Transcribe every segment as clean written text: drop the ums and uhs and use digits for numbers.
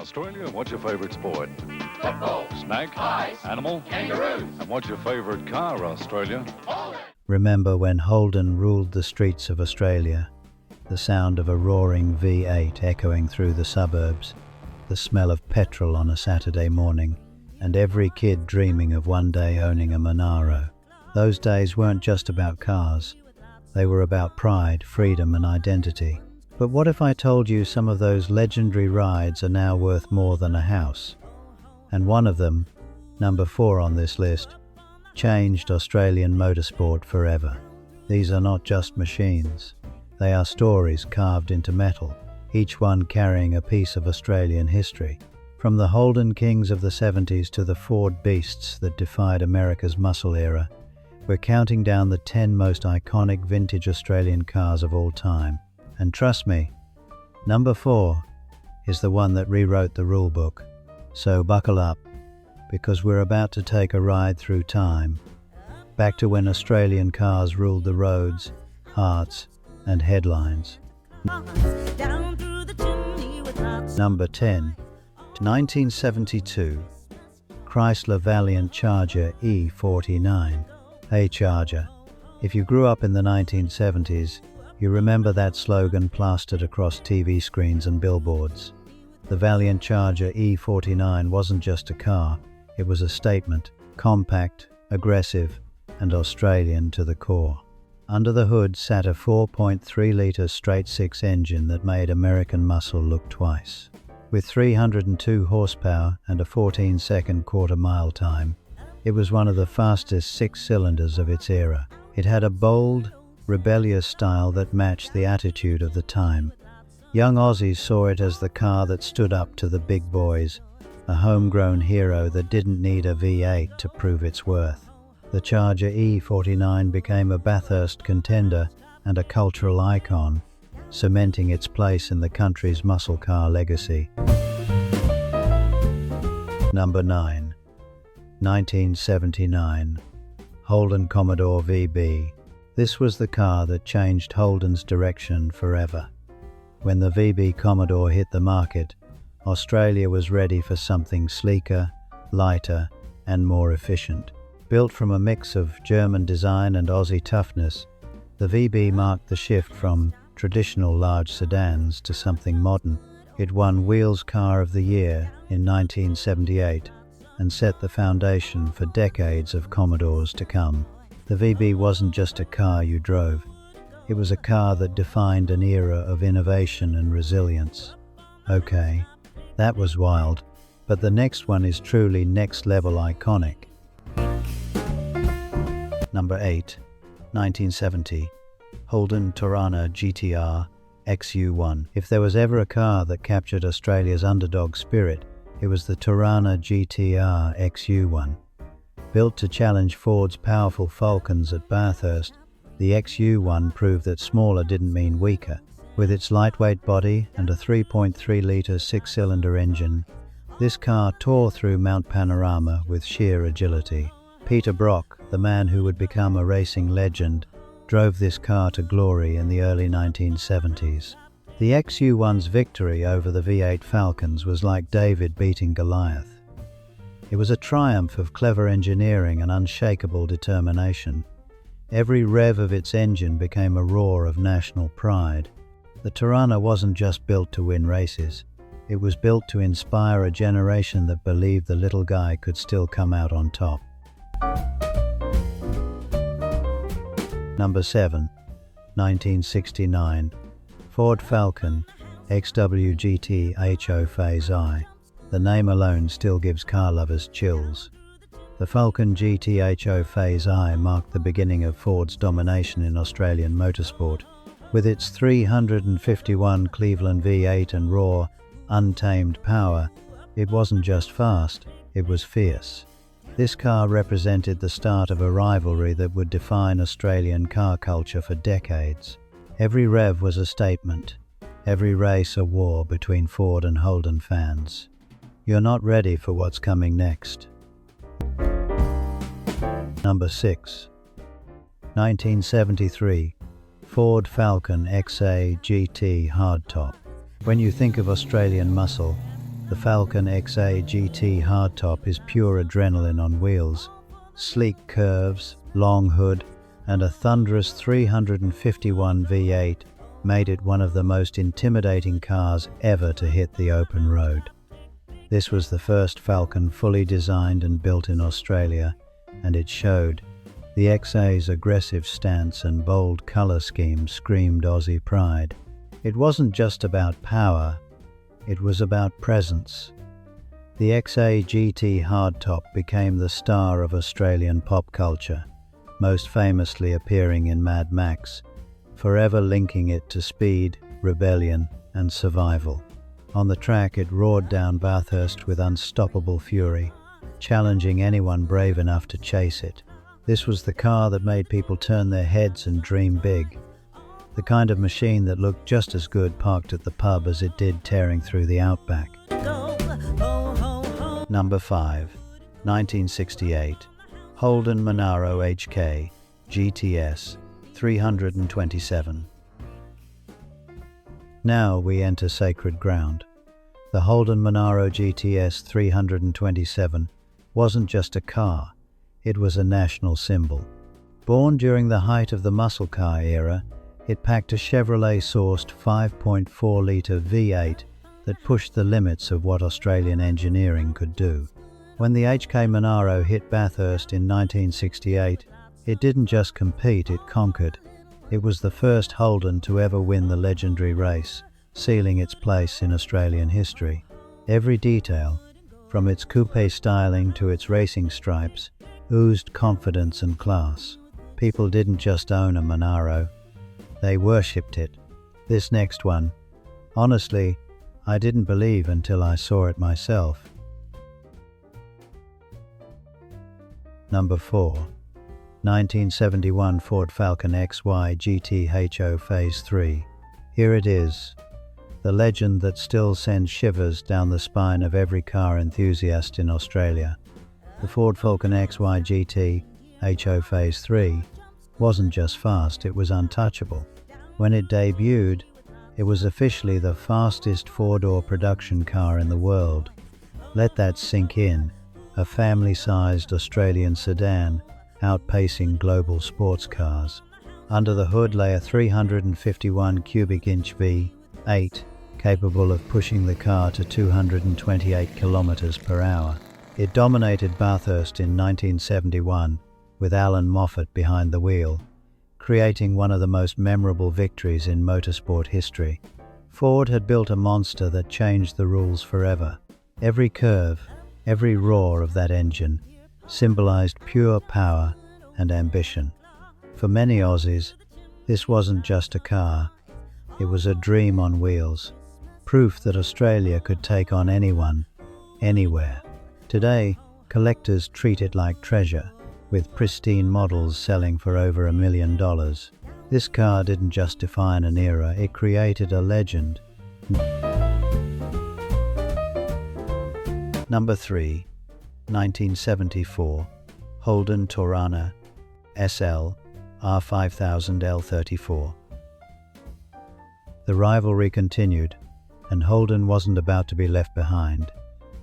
Australia, what's your favourite sport? Football. Snake? Ice. Animal? Kangaroos. And what's your favourite car, Australia? Remember when Holden ruled the streets of Australia? The sound of a roaring V8 echoing through the suburbs, the smell of petrol on a Saturday morning, and every kid dreaming of one day owning a Monaro. Those days weren't just about cars. They were about pride, freedom, and identity. But what if I told you some of those legendary rides are now worth more than a house? And one of them, number 4 on this list, changed Australian motorsport forever. These are not just machines. They are stories carved into metal, each one carrying a piece of Australian history. From the Holden Kings of the 70s to the Ford beasts that defied America's muscle era, we're counting down the 10 most iconic vintage Australian cars of all time. And trust me, number 4 is the one that rewrote the rule book. So buckle up, because we're about to take a ride through time, back to when Australian cars ruled the roads, hearts, and headlines. Number 10. 1972. Chrysler Valiant Charger E49. Hey Charger. If you grew up in the 1970s, you remember that slogan plastered across TV screens and billboards. The Valiant Charger E49 wasn't just a car, it was a statement, compact, aggressive, and Australian to the core. Under the hood sat a 4.3-litre straight-six engine that made American muscle look twice. With 302 horsepower and a 14-second quarter-mile time, it was one of the fastest 6-cylinders of its era. It had a bold, rebellious style that matched the attitude of the time. Young Aussies saw it as the car that stood up to the big boys, a homegrown hero that didn't need a V8 to prove its worth. The Charger E49 became a Bathurst contender and a cultural icon, cementing its place in the country's muscle car legacy. Number 9. 1979. Holden Commodore VB. This was the car that changed Holden's direction forever. When the VB Commodore hit the market, Australia was ready for something sleeker, lighter, and more efficient. Built from a mix of German design and Aussie toughness, the VB marked the shift from traditional large sedans to something modern. It won Wheels Car of the Year in 1978 and set the foundation for decades of Commodores to come. The VB wasn't just a car you drove. It was a car that defined an era of innovation and resilience. Okay, that was wild, but the next one is truly next-level iconic. Number 8. 1970. Holden Torana GT-R XU1. If there was ever a car that captured Australia's underdog spirit, it was the Torana GT-R XU1. Built to challenge Ford's powerful Falcons at Bathurst, the XU1 proved that smaller didn't mean weaker. With its lightweight body and a 3.3-litre 6-cylinder engine, this car tore through Mount Panorama with sheer agility. Peter Brock, the man who would become a racing legend, drove this car to glory in the early 1970s. The XU1's victory over the V8 Falcons was like David beating Goliath. It was a triumph of clever engineering and unshakable determination. Every rev of its engine became a roar of national pride. The Torana wasn't just built to win races. It was built to inspire a generation that believed the little guy could still come out on top. Number 7. 1969. Ford Falcon XW GT-HO Phase I. The name alone still gives car lovers chills. The Falcon GT-HO Phase I marked the beginning of Ford's domination in Australian motorsport. With its 351 Cleveland V8 and raw, untamed power, it wasn't just fast, it was fierce. This car represented the start of a rivalry that would define Australian car culture for decades. Every rev was a statement, every race a war between Ford and Holden fans. You're not ready for what's coming next. Number 6. 1973. Ford Falcon XA GT Hardtop. When you think of Australian muscle, The Falcon XA GT hardtop is pure adrenaline on wheels. Sleek curves, long hood, and a thunderous 351 V8 made it one of the most intimidating cars ever to hit the open road. This was the first Falcon fully designed and built in Australia, and it showed. The XA's aggressive stance and bold colour scheme screamed Aussie pride. It wasn't just about power, it was about presence. The XA GT hardtop became the star of Australian pop culture, most famously appearing in Mad Max, forever linking it to speed, rebellion, and survival. On the track, it roared down Bathurst with unstoppable fury, challenging anyone brave enough to chase it. This was the car that made people turn their heads and dream big. The kind of machine that looked just as good parked at the pub as it did tearing through the outback. Number 5. 1968. Holden Monaro HK GTS 327. Now we enter sacred ground. The Holden Monaro GTS 327 wasn't just a car, it was a national symbol. Born during the height of the muscle car era, it packed a Chevrolet-sourced 5.4-litre V8 that pushed the limits of what Australian engineering could do. When the HK Monaro hit Bathurst in 1968, it didn't just compete, it conquered. It was the first Holden to ever win the legendary race, sealing its place in Australian history. Every detail, from its coupe styling to its racing stripes, oozed confidence and class. People didn't just own a Monaro, they worshipped it. This next one, honestly, I didn't believe until I saw it myself. Number 4. 1971 Ford Falcon XY GT-HO Phase 3. Here it is, the legend that still sends shivers down the spine of every car enthusiast in Australia. The Ford Falcon XY GT-HO Phase 3 wasn't just fast, it was untouchable. When it debuted, it was officially the fastest four-door production car in the world. Let that sink in, a family-sized Australian sedan outpacing global sports cars. Under the hood lay a 351 cubic inch V8, capable of pushing the car to 228 kilometers per hour. It dominated Bathurst in 1971, with Alan Moffat behind the wheel, creating one of the most memorable victories in motorsport history. Ford had built a monster that changed the rules forever. Every curve, every roar of that engine symbolized pure power and ambition. For many Aussies, this wasn't just a car, it was a dream on wheels, proof that Australia could take on anyone, anywhere. Today, collectors treat it like treasure, with pristine models selling for over $1 million. This car didn't just define an era, it created a legend. Number 3. 1974 Holden Torana SL R5000L34. The rivalry continued, and Holden wasn't about to be left behind.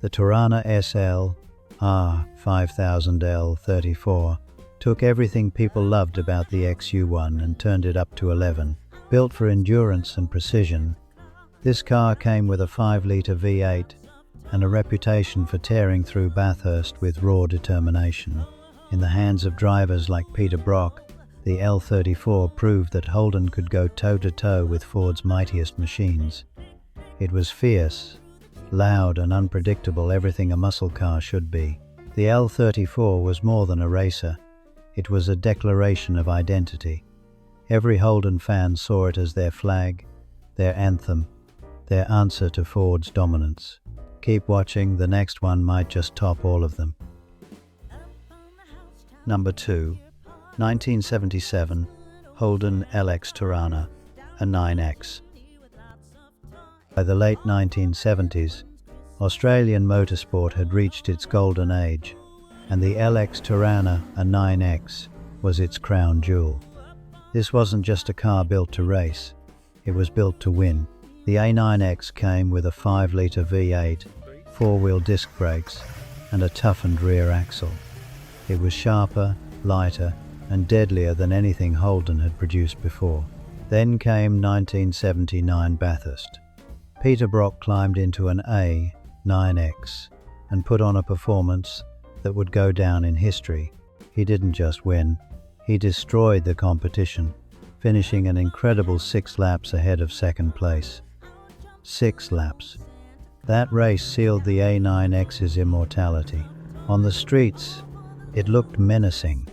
The Torana SL R5000L34 took everything people loved about the XU1 and turned it up to 11. Built for endurance and precision, this car came with a 5-litre V8 and a reputation for tearing through Bathurst with raw determination. In the hands of drivers like Peter Brock, the L34 proved that Holden could go toe-to-toe with Ford's mightiest machines. It was fierce, loud and unpredictable, everything a muscle car should be. The L34 was more than a racer, it was a declaration of identity. Every Holden fan saw it as their flag, their anthem, their answer to Ford's dominance. Keep watching, the next one might just top all of them. Number 2. 1977 Holden LX Torana, a 9X. By the late 1970s, Australian motorsport had reached its golden age, and the LX Torana, a 9X, was its crown jewel. This wasn't just a car built to race, it was built to win. The A9X came with a 5-litre V8 four-wheel disc brakes, and a toughened rear axle. It was sharper, lighter, and deadlier than anything Holden had produced before. Then came 1979 Bathurst. Peter Brock climbed into an A9X and put on a performance that would go down in history. He didn't just win, he destroyed the competition, finishing an incredible 6 laps ahead of second place. 6 laps. That race sealed the A9X's immortality. On the streets, it looked menacing.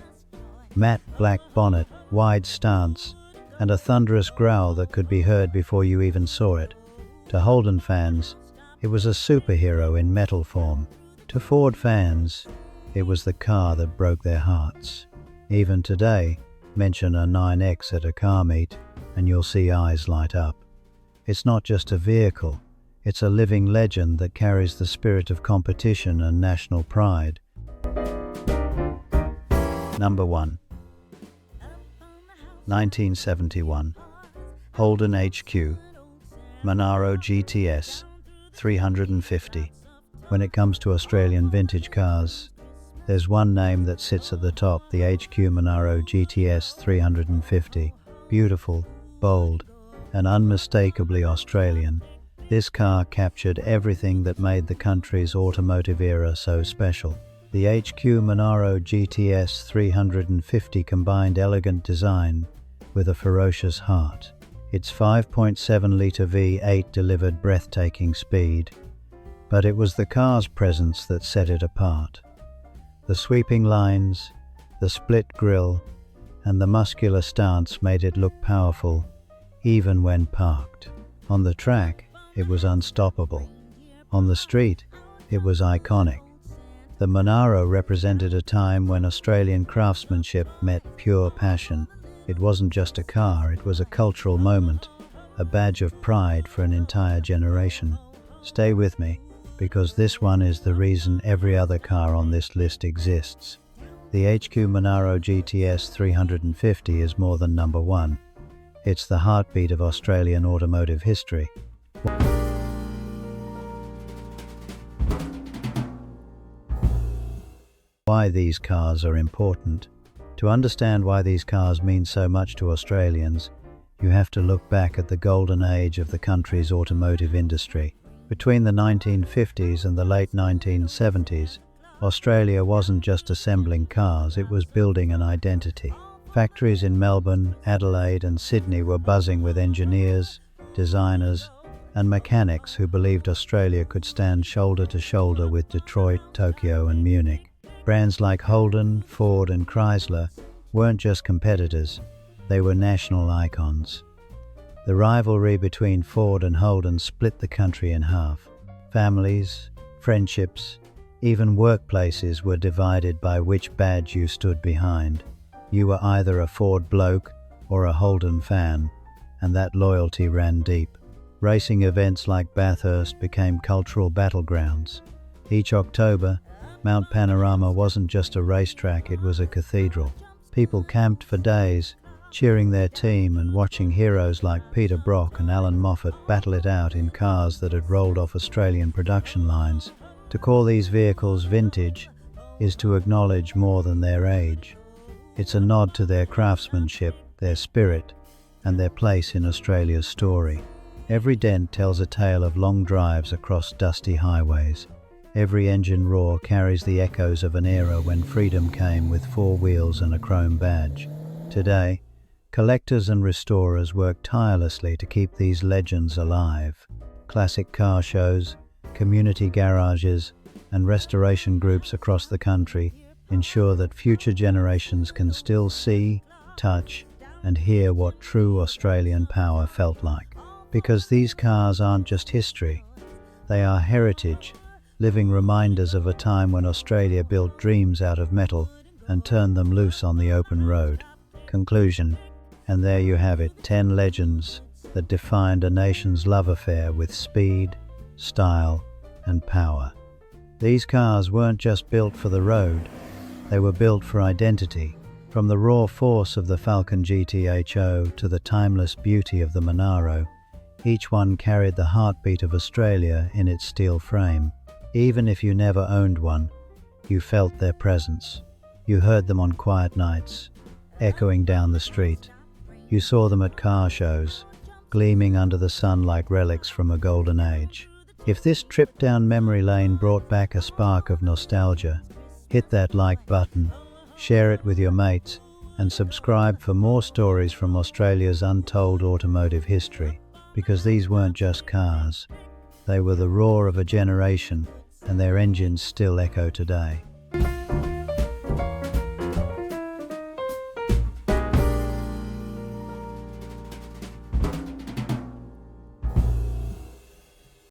Matte black bonnet, wide stance, and a thunderous growl that could be heard before you even saw it. To Holden fans, it was a superhero in metal form. To Ford fans, it was the car that broke their hearts. Even today, mention a 9X at a car meet, and you'll see eyes light up. It's not just a vehicle, it's a living legend that carries the spirit of competition and national pride. Number 1. 1971. Holden HQ Monaro GTS 350. When it comes to Australian vintage cars, there's one name that sits at the top, the HQ Monaro GTS 350. Beautiful, bold, and unmistakably Australian. This car captured everything that made the country's automotive era so special. The HQ Monaro GTS 350 combined elegant design with a ferocious heart. Its 5.7-litre V8 delivered breathtaking speed, but it was the car's presence that set it apart. The sweeping lines, the split grille, and the muscular stance made it look powerful, even when parked. On the track, it was unstoppable. On the street, it was iconic. The Monaro represented a time when Australian craftsmanship met pure passion. It wasn't just a car, it was a cultural moment, a badge of pride for an entire generation. Stay with me, because this one is the reason every other car on this list exists. The HQ Monaro GTS 350 is more than number 1. It's the heartbeat of Australian automotive history. Why these cars are important. To understand why these cars mean so much to Australians, you have to look back at the golden age of the country's automotive industry. Between the 1950s and the late 1970s, Australia wasn't just assembling cars, it was building an identity. Factories in Melbourne, Adelaide and Sydney were buzzing with engineers, designers and mechanics who believed Australia could stand shoulder to shoulder with Detroit, Tokyo and Munich. Brands like Holden, Ford and Chrysler weren't just competitors, they were national icons. The rivalry between Ford and Holden split the country in half. Families, friendships, even workplaces were divided by which badge you stood behind. You were either a Ford bloke or a Holden fan, and that loyalty ran deep. Racing events like Bathurst became cultural battlegrounds. Each October, Mount Panorama wasn't just a racetrack, it was a cathedral. People camped for days, cheering their team and watching heroes like Peter Brock and Alan Moffat battle it out in cars that had rolled off Australian production lines. To call these vehicles vintage is to acknowledge more than their age. It's a nod to their craftsmanship, their spirit, and their place in Australia's story. Every dent tells a tale of long drives across dusty highways. Every engine roar carries the echoes of an era when freedom came with 4 wheels and a chrome badge. Today, collectors and restorers work tirelessly to keep these legends alive. Classic car shows, community garages, and restoration groups across the country ensure that future generations can still see, touch, and hear what true Australian power felt like. Because these cars aren't just history, they are heritage, living reminders of a time when Australia built dreams out of metal and turned them loose on the open road. Conclusion, and there you have it, 10 legends that defined a nation's love affair with speed, style, and power. These cars weren't just built for the road, they were built for identity. From the raw force of the Falcon GT-HO to the timeless beauty of the Monaro, each one carried the heartbeat of Australia in its steel frame. Even if you never owned one, you felt their presence. You heard them on quiet nights, echoing down the street. You saw them at car shows, gleaming under the sun like relics from a golden age. If this trip down memory lane brought back a spark of nostalgia, hit that like button, share it with your mates, and subscribe for more stories from Australia's untold automotive history, because these weren't just cars. They were the roar of a generation, and their engines still echo today.